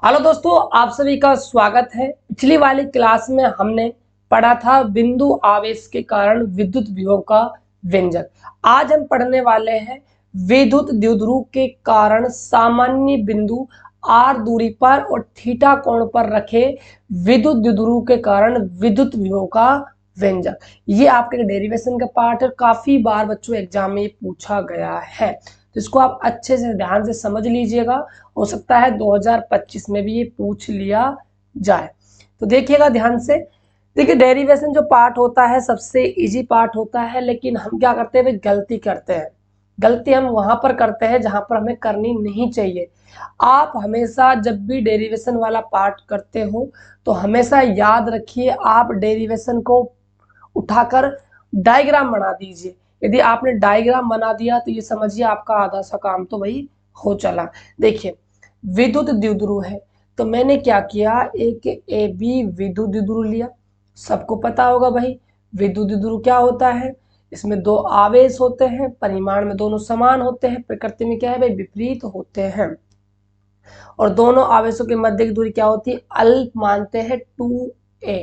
Hello दोस्तों, आप सभी का स्वागत है। पिछली वाली क्लास में हमने पढ़ा था बिंदु आवेश के कारण विद्युत विभव का व्यंजक। आज हम पढ़ने वाले हैं विद्युत द्विध्रुव के कारण सामान्य बिंदु r दूरी पर और थीटा कोण पर रखे विद्युत द्विध्रुव के कारण विद्युत विभव का व्यंजक। ये आपके डेरिवेशन का पार्ट है, काफी बार बच्चों एग्जाम में पूछा गया है, तो इसको आप अच्छे से ध्यान से समझ लीजिएगा। हो सकता है 2025 में भी ये पूछ लिया जाए, तो देखिएगा ध्यान से। देखिए, डेरिवेशन जो पार्ट होता है सबसे इजी पार्ट होता है, लेकिन हम क्या करते हैं भाई, गलती करते हैं। गलती हम वहां पर करते हैं जहां पर हमें करनी नहीं चाहिए। आप हमेशा जब भी डेरिवेशन वाला पार्ट करते हो तो हमेशा याद रखिए, आप डेरिवेशन को उठाकर डायग्राम बना दीजिए। यदि आपने डायग्राम बना दिया तो ये समझिए आपका आधा सा काम तो भाई हो चला। देखिए, विद्युत द्विध्रुव है, तो मैंने क्या किया, एक ए बी विद्युत द्विध्रुव लिया। सबको पता होगा भाई विद्युत द्विध्रुव क्या होता है। इसमें दो आवेश होते हैं, परिमाण में दोनों समान होते हैं, प्रकृति में क्या है भाई, विपरीत होते हैं। और दोनों आवेशों के मध्य की दूरी क्या होती है, अल्प मानते हैं 2a।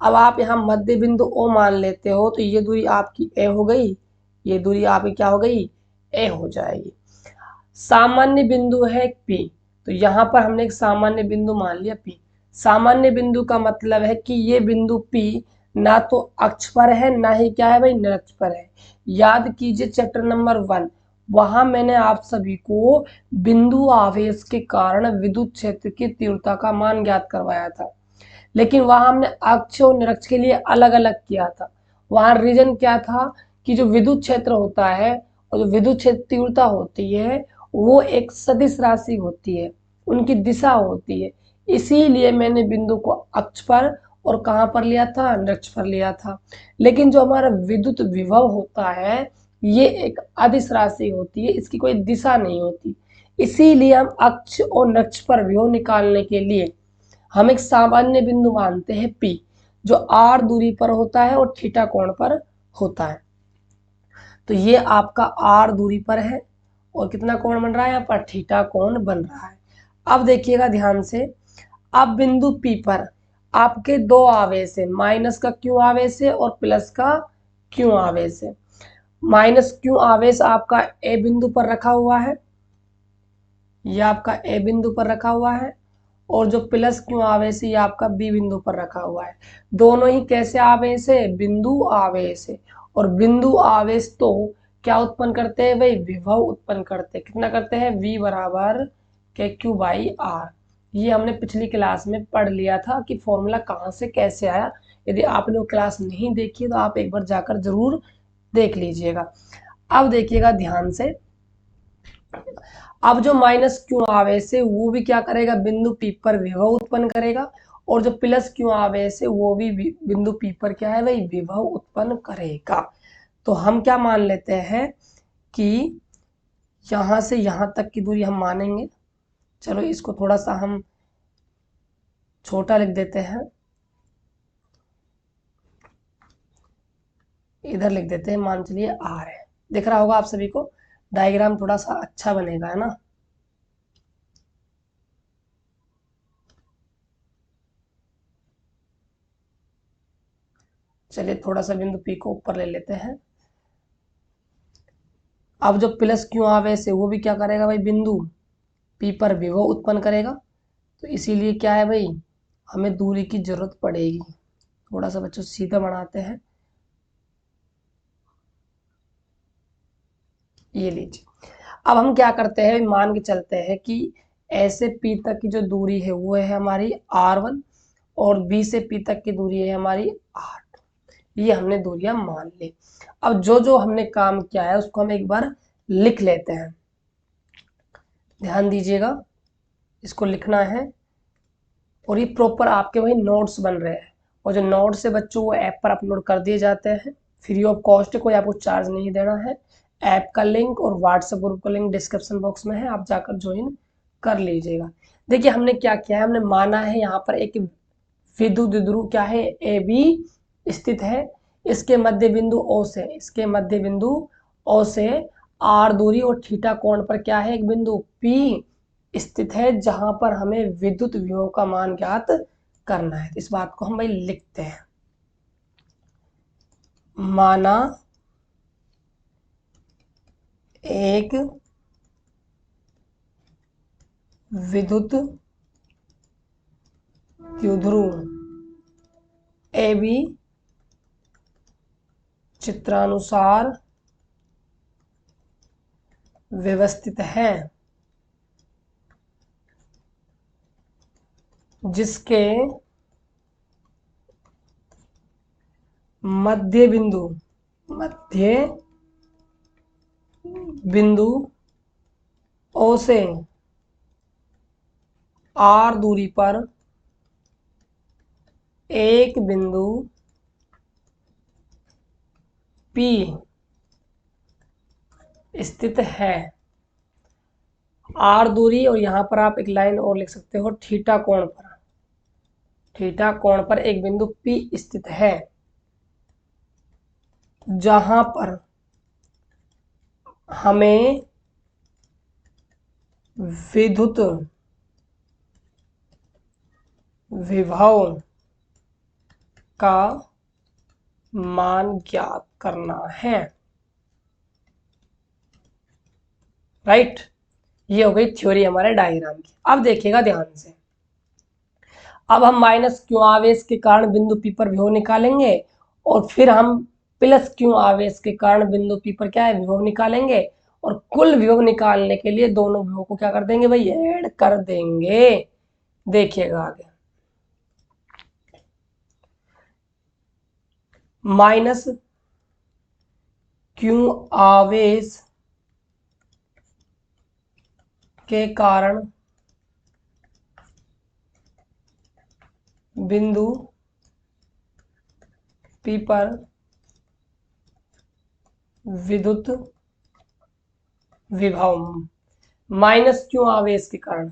अब आप यहाँ मध्य बिंदु O मान लेते हो, तो ये दूरी आपकी a हो गई, ये दूरी आपकी क्या हो गई, a हो जाएगी। सामान्य बिंदु है P, तो यहाँ पर हमने एक सामान्य बिंदु मान लिया P। सामान्य बिंदु का मतलब है कि ये बिंदु P ना तो अक्ष पर है ना ही क्या है भाई, निरक्ष पर है। याद कीजिए चैप्टर नंबर 1, वहां मैंने आप सभी को बिंदु आवेश के कारण विद्युत क्षेत्र की तीव्रता का मान ज्ञात करवाया था, लेकिन वहां हमने अक्ष और निरक्ष के लिए अलग अलग किया था। वहां रीजन क्या था कि जो विद्युत क्षेत्र होता है और जो विद्युत क्षेत्र तीव्रता होती है वो एक सदिश राशि होती है, उनकी दिशा होती है। इसीलिए मैंने बिंदु को अक्ष पर और कहाँ पर लिया था, निरक्ष पर लिया था। लेकिन जो हमारा विद्युत विभव होता है ये एक अदिश राशि होती है, इसकी कोई दिशा नहीं होती। इसीलिए हम अक्ष और निरक्ष पर विभव निकालने के लिए हम एक सामान्य बिंदु मानते हैं P, जो r दूरी पर होता है और थीटा कोण पर होता है। तो ये आपका r दूरी पर है और कितना कोण बन रहा है, यहाँ पर थीटा कोण बन रहा है। अब देखिएगा ध्यान से, अब बिंदु P पर आपके दो आवेश है, माइनस का Q आवेश है और प्लस का Q आवेश है। माइनस Q आवेश आपका A बिंदु पर रखा हुआ है, यह आपका A बिंदु पर रखा हुआ है, और जो प्लस Q आवेश है ये आपका B बिंदु पर रखा हुआ है। दोनों ही कैसे आवेश है, बिंदु आवेश है। और बिंदु आवेश तो क्या उत्पन्न करते हैं भाई, विभव उत्पन्न करते हैं। कितना करते हैं, V बराबर KQ बाई R। ये हमने पिछली क्लास में पढ़ लिया था कि फॉर्मूला कहाँ से कैसे आया। यदि आपने वो क्लास नहीं देखी तो आप एक बार जाकर जरूर देख लीजिएगा। अब देखिएगा ध्यान से, अब जो माइनस Q आवेश है वो भी क्या करेगा, बिंदु P पर विभव उत्पन्न करेगा, और जो प्लस Q आवेश है वो भी बिंदु P पर क्या है भाई, विभव उत्पन्न करेगा। तो हम क्या मान लेते हैं कि यहां से यहां तक की दूरी हम मानेंगे। चलो इसको थोड़ा सा हम छोटा लिख देते हैं, इधर लिख देते हैं, मान चलिए R है। दिख रहा होगा आप सभी को, डायग्राम थोड़ा सा अच्छा बनेगा, है ना। चलिए थोड़ा सा बिंदु P को ऊपर ले लेते हैं। अब जो प्लस Q आवेश है वो भी क्या करेगा भाई, बिंदु P पर विभव उत्पन्न करेगा। तो इसीलिए क्या है भाई, हमें दूरी की जरूरत पड़ेगी। थोड़ा सा बच्चों सीधा बनाते हैं, ये लीजिए। अब हम क्या करते हैं, मान के चलते हैं कि ऐसे P तक की जो दूरी है वो है हमारी R1, और B से P तक की दूरी है हमारी R2। ये हमने दूरियां मान ली। अब जो जो हमने काम किया है उसको हम एक बार लिख लेते हैं। ध्यान दीजिएगा, इसको लिखना है, और ये प्रॉपर आपके वही नोट्स बन रहे हैं। और जो नोट्स है बच्चों वो ऐप पर अपलोड कर दिए जाते हैं, फ्री ऑफ कॉस्ट, कोई आपको चार्ज नहीं देना है। ऐप का लिंक और व्हाट्सएप ग्रुप का लिंक डिस्क्रिप्शन बॉक्स में है, आप जाकर ज्वाइन कर लीजिएगा। देखिए हमने क्या किया है, हमने माना है यहाँ पर एक विद्युत द्विध्रुव क्या है, ए बी स्थित है। इसके मध्य बिंदु ओ से, इसके मध्य बिंदु ओ से आर दूरी और थीटा कोण पर क्या है, एक बिंदु पी स्थित है जहां पर हमें विद्युत विभव का मान ज्ञात करना है। इस बात को हम भाई लिखते हैं। माना एक विद्युत द्विध्रुव AB चित्रानुसार व्यवस्थित है जिसके मध्य बिंदु O से R दूरी पर एक बिंदु P स्थित है। R दूरी, और यहां पर आप एक लाइन और लिख सकते हो, थीटा कोण पर एक बिंदु P स्थित है जहां पर हमें विद्युत विभव का मान ज्ञात करना है। राइट, ये हो गई थ्योरी हमारे डायग्राम की। अब देखिएगा ध्यान से, अब हम माइनस क्यू आवेश के कारण बिंदु P पर विभव निकालेंगे, और फिर हम प्लस क्यू आवेश के कारण बिंदु P पर क्या है, विभव निकालेंगे, और कुल विभव निकालने के लिए दोनों विभव को क्या कर देंगे भाई, ऐड कर देंगे। देखिएगा आगे, माइनस क्यू आवेश के कारण बिंदु P पर विद्युत विभव, माइनस क्यू आवेश के कारण,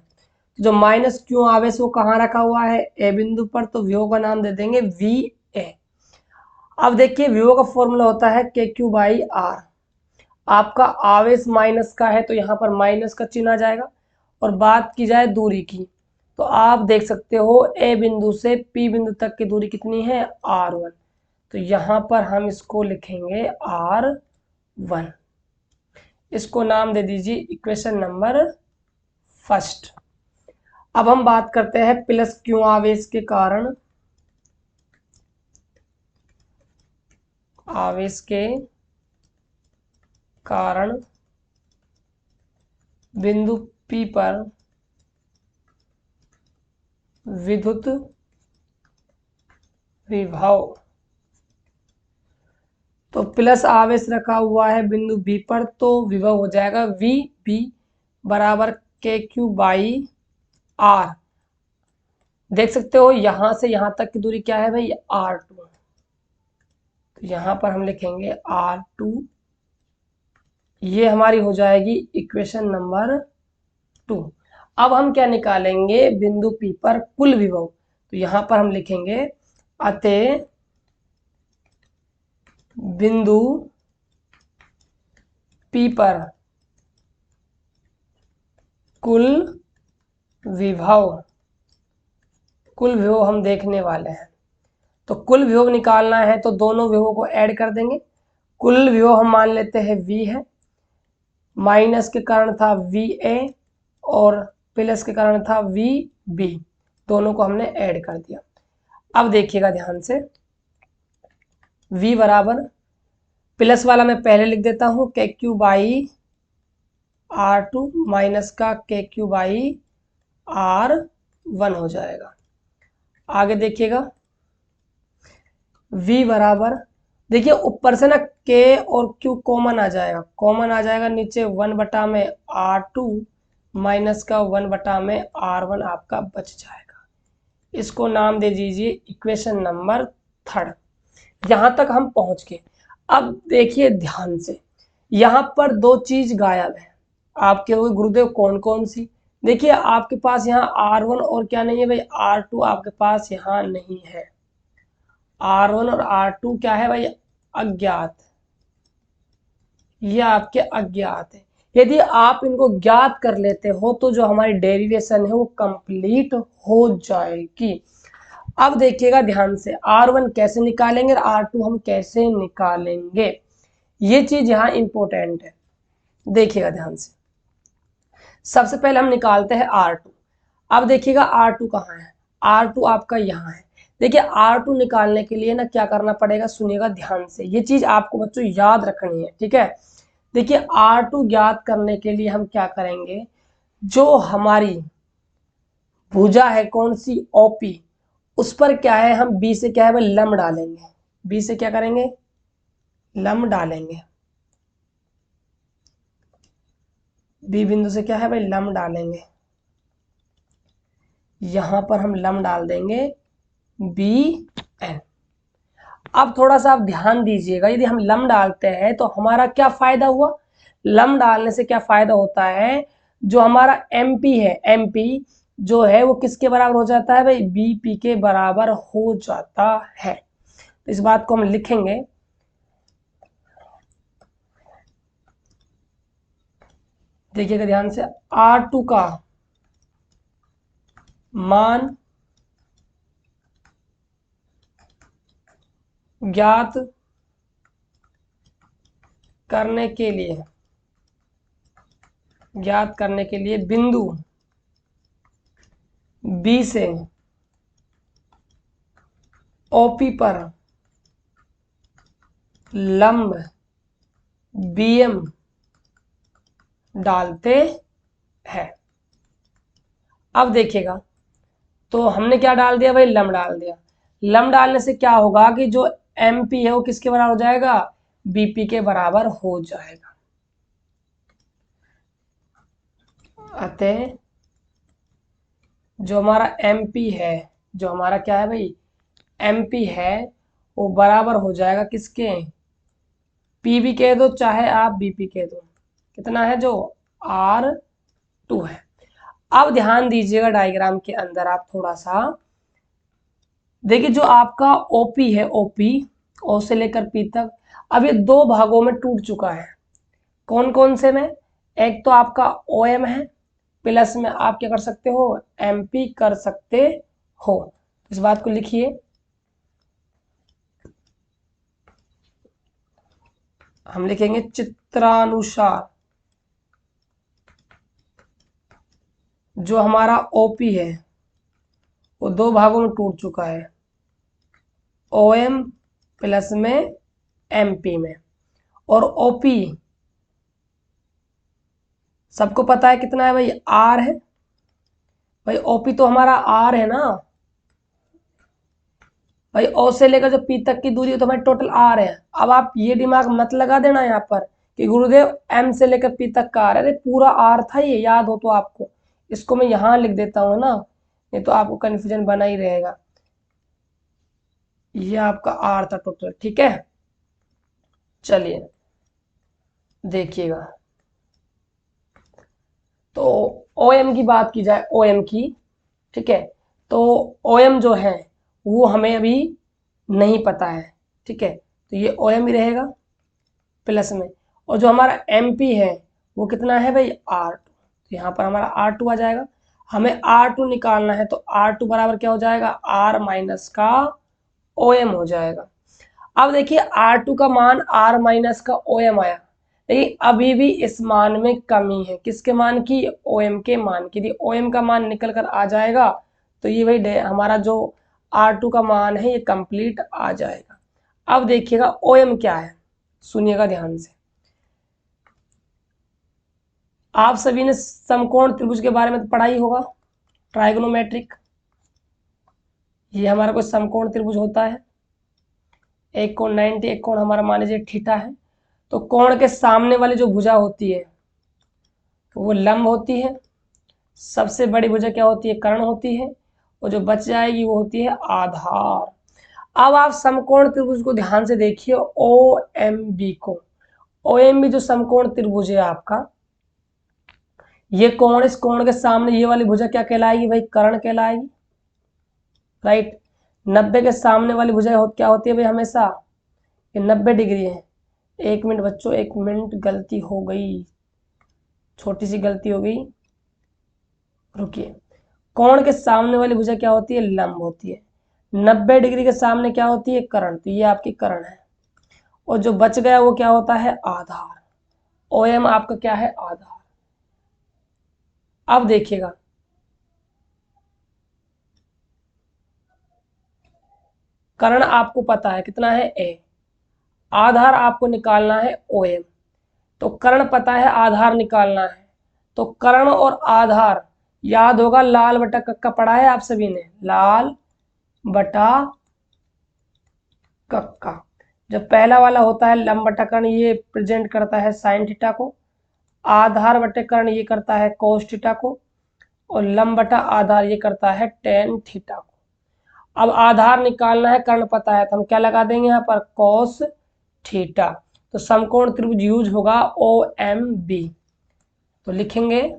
जो माइनस क्यू आवेश वो कहाँ रखा हुआ है, ए बिंदु पर, तो विभव का नाम दे देंगे VA। अब देखिए विभव का फॉर्मूला होता है KQ/R। आपका आवेश माइनस का है तो यहाँ पर माइनस का चिन्ह आ जाएगा, और बात की जाए दूरी की, तो आप देख सकते हो ए बिंदु से P बिंदु तक की दूरी कितनी है, R1, तो यहाँ पर हम इसको लिखेंगे R1। इसको नाम दे दीजिए इक्वेशन नंबर फर्स्ट। अब हम बात करते हैं प्लस क्यू आवेश के कारण, बिंदु P पर विद्युत विभव, तो प्लस आवेश रखा हुआ है बिंदु B पर, तो विभव हो जाएगा VB बराबर KQ/R। देख सकते हो यहां से यहां तक की दूरी क्या है भाई, R2, तो यहां पर हम लिखेंगे R2। ये हमारी हो जाएगी इक्वेशन नंबर 2। अब हम क्या निकालेंगे, बिंदु P पर कुल विभव, तो यहां पर हम लिखेंगे अतः बिंदु P पर कुल विभव हम देखने वाले हैं, तो कुल विभव निकालना है तो दोनों विभव को ऐड कर देंगे। कुल विभव हम मान लेते हैं V है, माइनस के कारण था VA और प्लस के कारण था VB, दोनों को हमने ऐड कर दिया। अब देखिएगा ध्यान से, V बराबर, प्लस वाला मैं पहले लिख देता हूं KQ/R2 माइनस का KQ/R1 हो जाएगा। आगे देखिएगा V बराबर, देखिए ऊपर से ना K और Q कॉमन आ जाएगा, नीचे 1 में R2 माइनस का 1 में R1 आपका बच जाएगा। इसको नाम दे दीजिए इक्वेशन नंबर 3। यहां तक हम पहुंच गए। अब देखिए ध्यान से, यहां पर दो चीज गायब है आपके, वो गुरुदेव कौन कौन सी, देखिए आपके पास यहाँ R1 और क्या नहीं है भाई, R2 आपके पास यहाँ नहीं है। R1 और R2 क्या है भाई, अज्ञात, ये आपके अज्ञात है। यदि आप इनको ज्ञात कर लेते हो तो जो हमारी डेरिवेशन है वो कंप्लीट हो जाएगी। अब देखिएगा ध्यान से, R1 कैसे निकालेंगे और R2 हम कैसे निकालेंगे, ये चीज यहाँ इंपॉर्टेंट है। देखिएगा ध्यान से, सबसे पहले हम निकालते हैं R2। अब देखिएगा R2 कहाँ है, R2 आपका यहाँ है। देखिए R2 निकालने के लिए ना क्या करना पड़ेगा, सुनिएगा ध्यान से, ये चीज आपको बच्चों याद रखनी है, ठीक है। देखिए R2 ज्ञात करने के लिए हम क्या करेंगे, जो हमारी भुजा है कौन सी, OP, उस पर क्या है, हम B से क्या है भाई लंब डालेंगे। B से क्या करेंगे, लंब डालेंगे। B बिंदु से क्या है भाई लंब डालेंगे। यहां पर हम लंब डाल देंगे BN। अब थोड़ा सा आप ध्यान दीजिएगा, यदि हम लंब डालते हैं तो हमारा क्या फायदा हुआ, लंब डालने से क्या फायदा होता है, जो हमारा MP है, MP जो है वो किसके बराबर हो जाता है भाई, BP के बराबर हो जाता है। तो इस बात को हम लिखेंगे, देखिएगा ध्यान से, R2 का मान ज्ञात करने के लिए बिंदु B से OP पर लंब BM डालते हैं। अब देखिएगा, तो हमने क्या डाल दिया भाई, लंब डाल दिया। लंब डालने से क्या होगा कि जो MP है वो किसके बराबर हो जाएगा, BP के बराबर हो जाएगा। अतः जो हमारा MP है, जो हमारा क्या है भाई MP है, वो बराबर हो जाएगा किसके, PB कह दो चाहे आप BP कह दो, कितना है जो R2 है। अब ध्यान दीजिएगा डायग्राम के अंदर आप थोड़ा सा देखिए, जो आपका OP है, OP O से लेकर P तक, अब ये दो भागों में टूट चुका है। कौन कौन से में, एक तो आपका OM है, प्लस में आप क्या कर सकते हो, MP कर सकते हो। इस बात को लिखिए, हम लिखेंगे चित्रानुसार जो हमारा OP है वो दो भागों में टूट चुका है, OM प्लस में MP में। और OP सबको पता है कितना है भाई, R है भाई। OP तो हमारा R है ना भाई, O से लेकर जो P तक की दूरी है तो हमारी टोटल R है। अब आप ये दिमाग मत लगा देना यहाँ पर कि गुरुदेव M से लेकर P तक का R है, अरे पूरा R था, ये याद हो तो आपको, इसको मैं यहाँ लिख देता हूँ ना, नहीं तो आपको कंफ्यूजन बना ही रहेगा। ये आपका R था टोटल, ठीक है। चलिए देखिएगा, तो OM की बात की जाए, OM की, ठीक है, तो OM जो है वो हमें अभी नहीं पता है, ठीक है, तो ये OM ही रहेगा प्लस में। और जो हमारा MP है वो कितना है भाई, R2, तो यहाँ पर हमारा R2 आ जाएगा। हमें R2 निकालना है तो R2 बराबर क्या हो जाएगा, R माइनस का OM हो जाएगा। अब देखिए R2 का मान R माइनस का OM आया, लेकिन अभी भी इस मान में कमी है, किसके मान की, OM के मान की। यदि OM का मान निकल कर आ जाएगा तो ये भाई हमारा जो R2 का मान है ये कंप्लीट आ जाएगा। अब देखिएगा OM क्या है, सुनिएगा ध्यान से। आप सभी ने समकोण त्रिभुज के बारे में तो पढ़ा ही होगा, ट्राइगोनोमेट्रिक। ये हमारा कोई समकोण त्रिभुज होता है, एक कोण 90, एक कोण हमारा मान लीजिए थीटा है। तो कोण के सामने वाली जो भुजा होती है वो लंब होती है, सबसे बड़ी भुजा क्या होती है, कर्ण होती है, और जो बच जाएगी वो होती है आधार। अब आप समकोण त्रिभुज को ध्यान से देखिए, OMB को, OMB जो समकोण त्रिभुज है आपका, ये कोण, इस कोण के सामने ये वाली भुजा क्या कहलाएगी भाई, कर्ण कहलाएगी, राइट। 90 के सामने वाली भुजा क्या होती है भाई, हमेशा ये 90 डिग्री है। एक मिनट बच्चों, एक मिनट, गलती हो गई, छोटी सी गलती हो गई, रुकिए। कोण के सामने वाली भुजा क्या होती है, लंब होती है। 90 डिग्री के सामने क्या होती है, कर्ण, तो ये आपकी कर्ण है। और जो बच गया वो क्या होता है, आधार। OM आपका क्या है, आधार। अब देखिएगा, कर्ण आपको पता है कितना है, A। आधार आपको निकालना है OM। तो कर्ण पता है, आधार निकालना है, तो कर्ण और आधार याद होगा, लाल बटा कक्का पढ़ा है आप सभी ने, लाल बटा कक्का। जब पहला वाला होता है लंब बटा कर्ण, ये प्रेजेंट करता है साइन थीटा को, आधार बटे कर्ण ये करता है कोस थीटा को, और लंब बटा आधार ये करता है टेन थीटा को। अब आधार निकालना है, कर्ण पता है, तो हम क्या लगा देंगे यहाँ पर, कोस थीटा। तो समकोण त्रिभुज यूज होगा OMB। तो लिखेंगे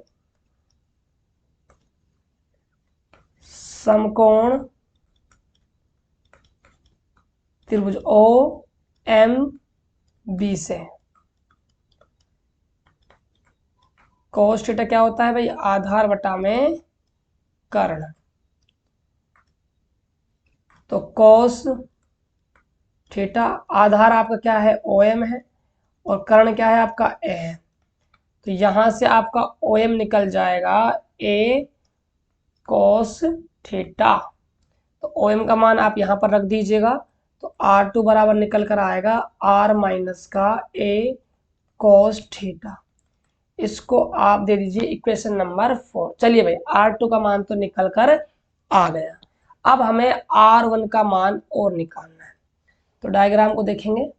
समकोण त्रिभुज OMB से कोस थीटा क्या होता है भाई, आधार बटा में कर्ण। तो कोस थीटा, आधार आपका क्या है, OM है, और कर्ण क्या है आपका A है। तो यहां से आपका OM निकल जाएगा A कोस थीटा। तो OM का मान आप यहां पर रख दीजिएगा, तो R2 बराबर निकल कर आएगा R माइनस का A कोस थीटा। इसको आप दे दीजिए इक्वेशन नंबर 4। चलिए भाई, R2 का मान तो निकल कर आ गया। अब हमें R1 का मान और निकालना है। तो डायग्राम को देखेंगे,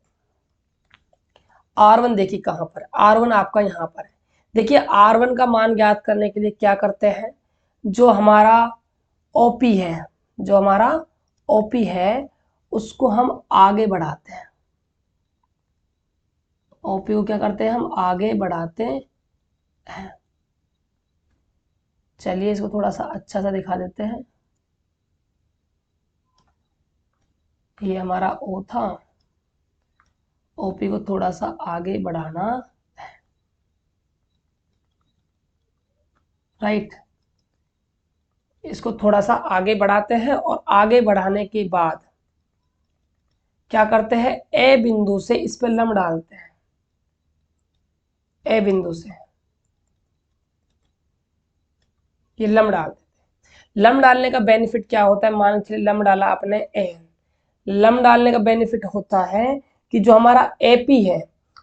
R1 देखिए कहां पर, R1 आपका यहां पर है। देखिए R1 का मान ज्ञात करने के लिए क्या करते हैं, जो हमारा OP है, जो हमारा OP है उसको हम आगे बढ़ाते हैं। OP को क्या करते हैं, हम आगे बढ़ाते हैं। चलिए इसको थोड़ा सा अच्छा सा दिखा देते हैं। ये हमारा O था, OP को थोड़ा सा आगे बढ़ाना है, राइट। इसको थोड़ा सा आगे बढ़ाते हैं, और आगे बढ़ाने के बाद क्या करते हैं, A बिंदु से इस पर लंब डालते हैं। A बिंदु से ये लंब डाल देते हैं। लंब डालने का बेनिफिट क्या होता है, मान के चलिए लंब डाला आपने AN। लंब डालने का बेनिफिट होता है कि जो हमारा AP है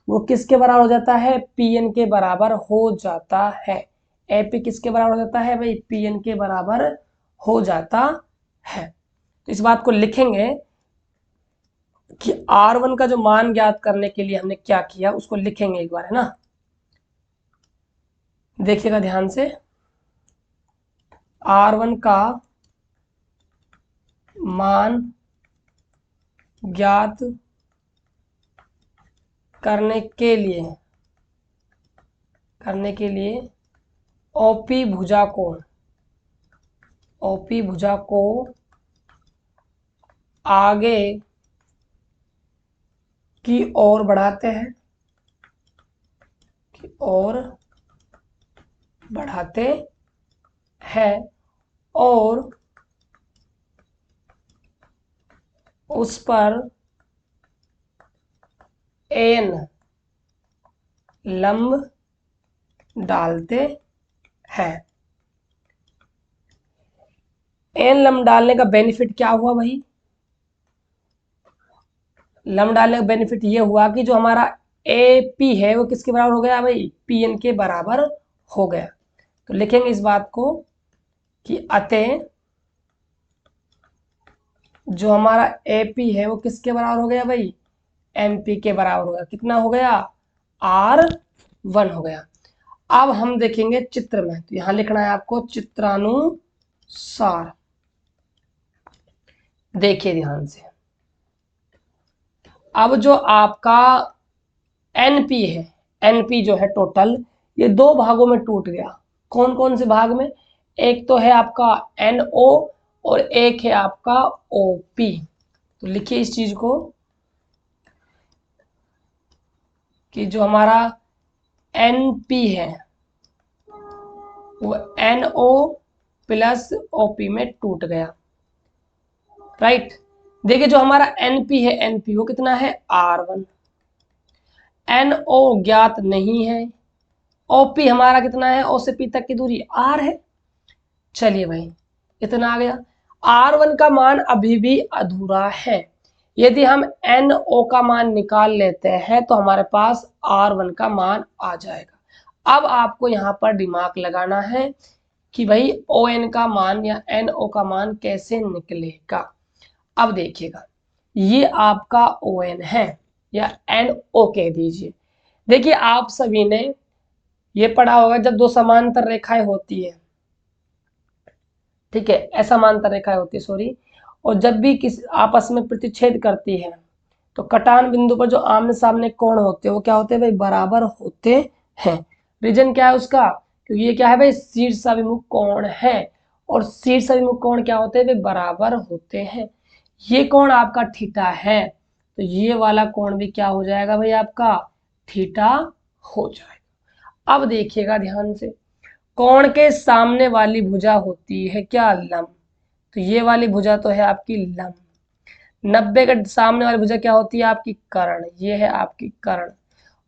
वो किसके बराबर हो जाता है, PN के बराबर हो जाता है। AP किसके बराबर हो जाता है भाई, PN के बराबर हो जाता है। तो इस बात को लिखेंगे कि R1 का जो मान ज्ञात करने के लिए हमने क्या किया उसको लिखेंगे एक बार, है ना। देखिएगा ध्यान से, R1 का मान ज्ञात करने के लिए OP भुजा को आगे की ओर बढ़ाते हैं, और उस पर AN लंब डालते हैं। AN लंब डालने का बेनिफिट क्या हुआ भाई, लंब डालने का बेनिफिट ये हुआ कि जो हमारा AP है वो किसके बराबर हो गया भाई, PN के बराबर हो गया। तो लिखेंगे इस बात को कि अतः जो हमारा AP है वो किसके बराबर हो गया भाई, MP के बराबर हो गया। कितना हो गया, R1 हो गया। अब हम देखेंगे चित्र में, तो यहां लिखना है आपको चित्रानुसार। देखिए ध्यान से, अब जो आपका NP है, NP जो है टोटल, ये दो भागों में टूट गया। कौन कौन से भाग में, एक तो है आपका NO और एक है आपका OP। तो लिखिए इस चीज को कि जो हमारा NP है वो NO प्लस OP में टूट गया, राइट। देखिए जो हमारा NP है, NP वो कितना है R1, NO ज्ञात नहीं है, OP हमारा कितना है, O से P तक की दूरी R है। चलिए भाई इतना आ गया। R1 का मान अभी भी अधूरा है, यदि हम NO का मान निकाल लेते हैं तो हमारे पास R1 का मान आ जाएगा। अब आपको यहाँ पर दिमाग लगाना है कि भाई ON का मान या NO का मान कैसे निकलेगा। अब देखिएगा ये आपका ON है या NO कह दीजिए। देखिए आप सभी ने ये पढ़ा होगा, जब दो समांतर रेखाएं होती है, ठीक है, असमांतर रेखाएं होती है सॉरी, और जब भी किसी आपस में प्रतिच्छेद करती है तो कटान बिंदु पर जो आमने सामने कोण होते हैं वो क्या होते हैं भाई, बराबर होते हैं। रीजन क्या है उसका, क्योंकि ये क्या है भाई, शीर्षाभिमुख कोण है, और शीर्षाभिमुख कोण क्या होते हैं भाई, बराबर होते हैं। ये कोण आपका थीटा है, तो ये वाला कोण भी क्या हो जाएगा भाई, आपका थीटा हो जाएगा। अब देखिएगा ध्यान से, कोण के सामने वाली भुजा होती है क्या, लंब, तो ये वाली भुजा तो है आपकी लंब। 90 का सामने वाली भुजा क्या होती है आपकी कर्ण, ये है आपकी कर्ण,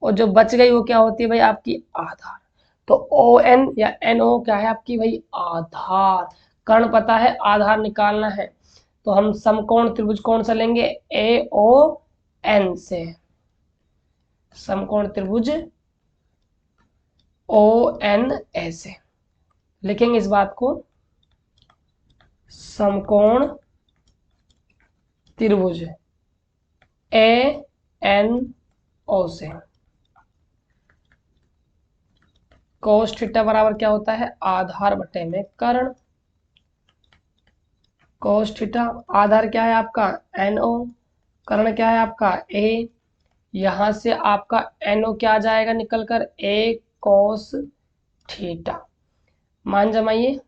और जो बच गई वो क्या होती है भाई, आपकी आधार। तो ON या NO क्या है आपकी भाई, आधार। कर्ण पता है, आधार निकालना है, तो हम समकोण त्रिभुज कौन सा लेंगे, AON से, समकोण त्रिभुज ON ऐसे लिखेंगे इस बात को, समकोण त्रिभुज ANO से। कोस थीटा बराबर क्या होता है, आधार बटे में कर्ण। कोस थीटा आधार क्या है आपका NO, कर्ण क्या है आपका A, यहां से आपका NO क्या आ जाएगा निकल कर, A कोस थीटा। मान जमाइए,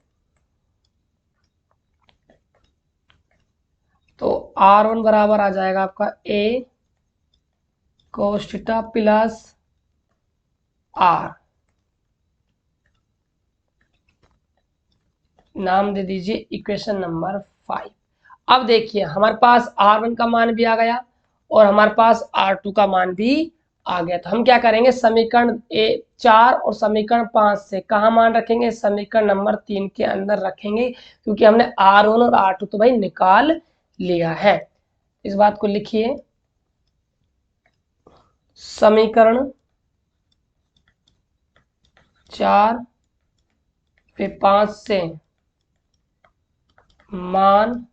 तो R1 बराबर आ जाएगा आपका A cos theta plus R, नाम दे दीजिए इक्वेशन नंबर 5। अब देखिए हमारे पास R1 का मान भी आ गया और हमारे पास R2 का मान भी आ गया, तो हम क्या करेंगे, समीकरण 4 और समीकरण 5 से कहाँ मान रखेंगे, समीकरण नंबर 3 के अंदर रखेंगे, क्योंकि हमने R1 और R2 तो भाई निकाल लिया है। इस बात को लिखिए, समीकरण 4 फिर 5 से मान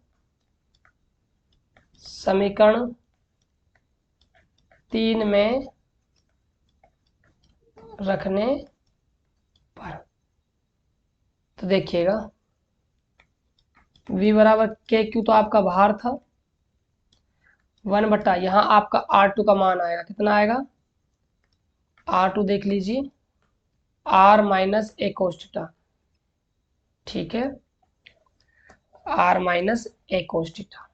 समीकरण 3 में रखने पर, तो देखिएगा V बराबर KQ तो आपका भार था 1 बटा, यहाँ आपका R2 का मान आएगा, कितना आएगा, R2 देख लीजिए R minus A cos theta, ठीक है, R minus A cos theta,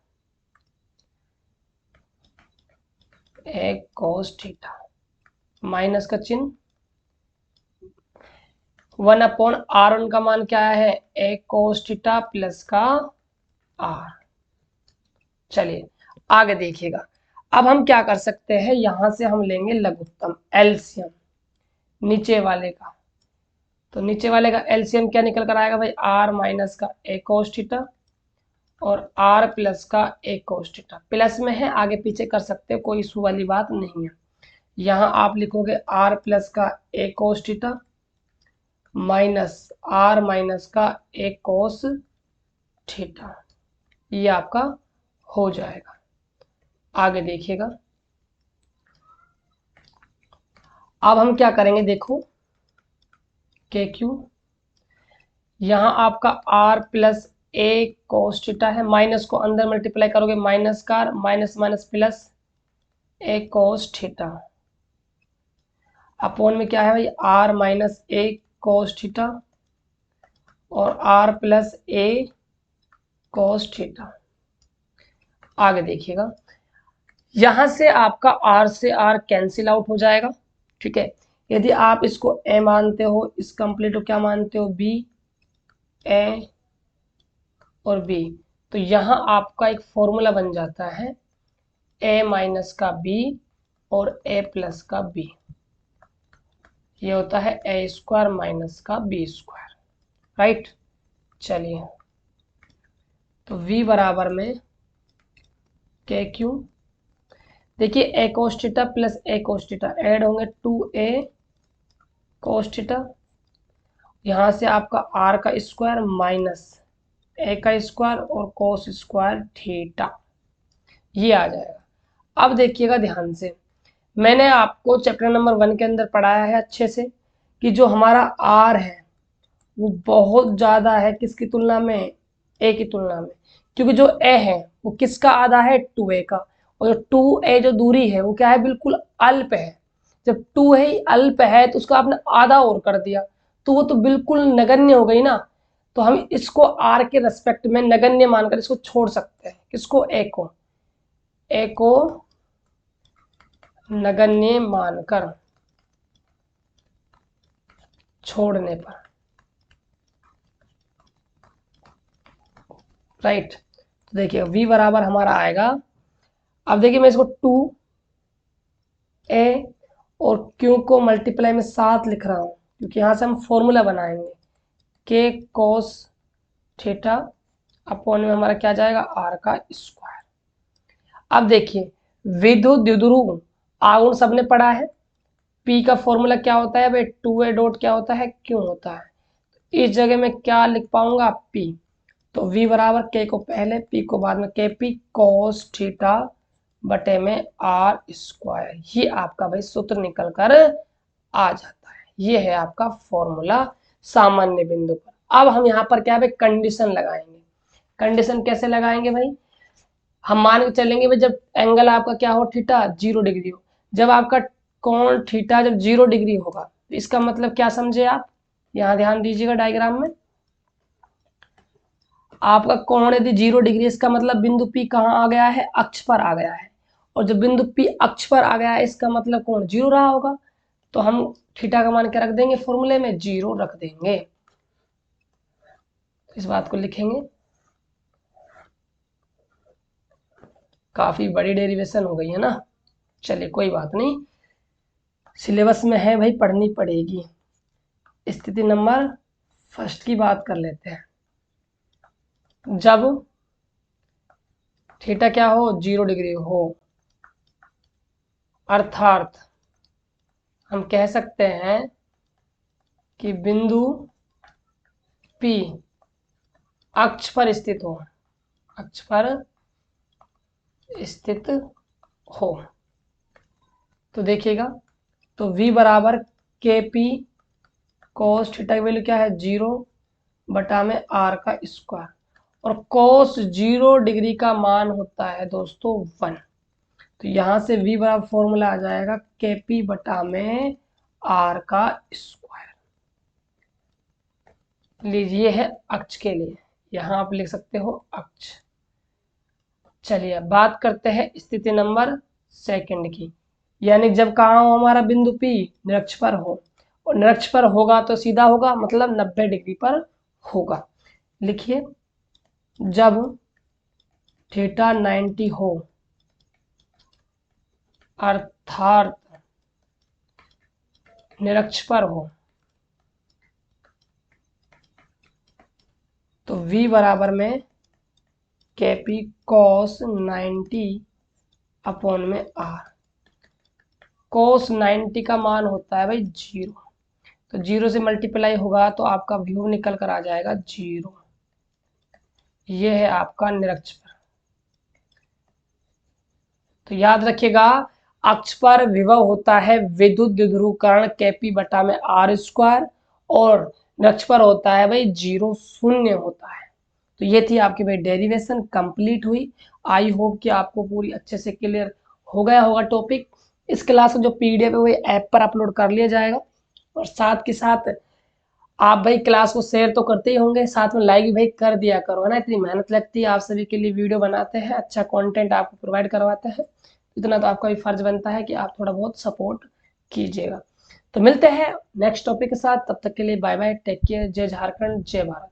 A cos theta, minus का चिन्ह, 1 अपॉन R1 का मान क्या है, A कोस थीटा प्लस का R। चलिए आगे देखिएगा, अब हम क्या कर सकते हैं, यहां से हम लेंगे लघुत्तम एलसीएम नीचे वाले का, तो नीचे वाले का एलसीएम क्या निकल कर आएगा भाई, R माइनस का A कोस थीटा और R प्लस का A कोस थीटा, प्लस में है आगे पीछे कर सकते हो, कोई इशू वाली बात नहीं है। यहाँ आप लिखोगे R प्लस का A cos theta minus R minus का A कोस थीटा, ये आपका हो जाएगा। आगे देखिएगा, अब हम क्या करेंगे, देखो KQ, यहाँ आपका R plus A cos theta है, माइनस को अंदर मल्टीप्लाई करोगे माइनस का, minus minus plus A cos theta, upon में क्या है भाई, R minus A cos theta और R plus A cos theta. आगे देखिएगा, यहां से आपका R से R कैंसिल आउट हो जाएगा, ठीक है, यदि आप इसको ए मानते हो, इस कंप्लीट को क्या मानते हो, बी, ए और बी, तो यहाँ आपका एक फॉर्मूला बन जाता है ए माइनस का बी और ए प्लस का बी। ये होता है ए स्क्वायर माइनस का बी स्क्वायर, राइट। चलिए, तो v बराबर में के क्यू, देखिए ए कोस थीटा प्लस ए कोस थीटा ऐड होंगे 2a कोस थीटा, यहाँ से आपका r का स्क्वायर माइनस ए का स्क्वायर और कोस स्क्वायर थीटा, ये आ जाएगा। अब देखिएगा ध्यान से, मैंने आपको चैप्टर नंबर 1 के अंदर पढ़ाया है अच्छे से कि जो हमारा r है वो बहुत ज़्यादा है किसकी तुलना में, a की तुलना में, क्योंकि जो a है वो किसका आधा है, 2a का, और जो 2a जो दूरी है वो क्या है, बिल्कुल अल्प है। जब 2 है अल्प है तो उसको आपने आधा और कर दिया तो वो तो बिल्कुल नगण्य हो गई ना। तो हम इसको r के रेस्पेक्ट में नगण्य मानकर इसको छोड़ सकते हैं, किसको, a को नगण्य मानकर छोड़ने पर, राइट। तो देखिए v बराबर हमारा आएगा, अब देखिए मैं इसको 2a और q को मल्टीप्लाई में 7 लिख रहा हूँ, क्योंकि यहाँ से हम फॉर्मूला बनाएंगे के कोस थीटा अपॉन में हमारा क्या जाएगा, r का स्क्वायर। अब देखिए विद्युत द्विध्रुव आघूर्ण सबने पढ़ा है, p का फॉर्मूला क्या होता है भाई, 2a डॉट क्या होता है, q होता है। इस जगह में क्या लिख पाऊंगा, p, तो v बराबर k को पहले, p को बाद में, के पी कोस थीटा बटे में r स्क्वायर, ये आपका भाई सूत्र निकल कर आ जाता है। ये है आपका फॉर्मूला सामान्य बिंदु पर। अब हम यहाँ पर क्या भाई कंडीशन लगाएंगे। कंडीशन कैसे लगाएंगे भाई, हम मान के चलेंगे भाई जब एंगल आपका क्या हो, थीटा 0 डिग्री हो, जब आपका कोण थीटा जब 0 डिग्री होगा तो इसका मतलब क्या समझे आप, यहाँ ध्यान दीजिएगा डायग्राम में, आपका कोण यदि 0 डिग्री, इसका मतलब बिंदु P कहाँ आ गया है, अक्ष पर आ गया है, और जब बिंदु P अक्ष पर आ गया है इसका मतलब कोण 0 रहा होगा, तो हम थीटा का मान क्या रख देंगे, फॉर्मूले में 0 रख देंगे। इस बात को लिखेंगे, काफी बड़ी डेरिवेशन हो गई है ना। चलिए कोई बात नहीं, सिलेबस में है भाई, पढ़नी पड़ेगी। स्थिति नंबर फर्स्ट की बात कर लेते हैं। जब थीटा क्या हो, 0 डिग्री हो, अर्थात हम कह सकते हैं कि बिंदु P अक्ष पर स्थित हो, अक्ष पर स्थित हो, तो देखिएगा, तो v बराबर के पी कोस थीटा की वैल्यू क्या है, 0 बटा में r का स्क्वायर, और कोस 0 डिग्री का मान होता है दोस्तों 1, तो यहाँ से v बराबर फॉर्मूला आ जाएगा के पी बटा में r का स्क्वायर। लीजिए है अक्ष के लिए, यहाँ आप लिख सकते हो अक्ष। चलिए बात करते हैं स्थिति नंबर सेकंड की, यानी जब कहाँ हो हमारा बिंदु P, निरक्ष पर हो, और निरक्ष पर होगा तो सीधा होगा, मतलब 90 डिग्री पर होगा। लिखिए, जब थीटा 90 हो, अर्थात निरक्ष पर हो, तो v बराबर में के पी कॉस 90 अपॉन में r, कोस 90 का मान होता है भाई 0, तो 0 से मल्टीप्लाई होगा तो आपका व्यू निकल कर आ जाएगा 0। ये है आपका निरक्ष पर। तो याद रखिएगा, अक्ष पर विभव होता है विद्युत द्विध्रुवीकरण Kp बटा में r स्क्वायर, और निरक्ष पर होता है भाई 0, शून्य होता है। तो ये थी आपकी भाई डेरिवेशन कंप्लीट हुई। आई होप कि आपको पूरी अच्छे से क्लियर हो गया होगा टॉपिक। इस क्लास का जो पीडीएफ है वो ऐप पर अपलोड कर लिया जाएगा, और साथ के साथ आप भाई क्लास को शेयर तो करते ही होंगे, साथ में लाइक भी भाई कर दिया करो, है ना। इतनी मेहनत लगती है, आप सभी के लिए वीडियो बनाते हैं, अच्छा कंटेंट आपको प्रोवाइड करवाते हैं, इतना तो आपका भी फर्ज बनता है कि आप थोड़ा बहुत सपोर्ट कीजिएगा। तो मिलते हैं नेक्स्ट टॉपिक के साथ, तब तक के लिए बाय बाय, टेक केयर, जय झारखंड, जय भारत।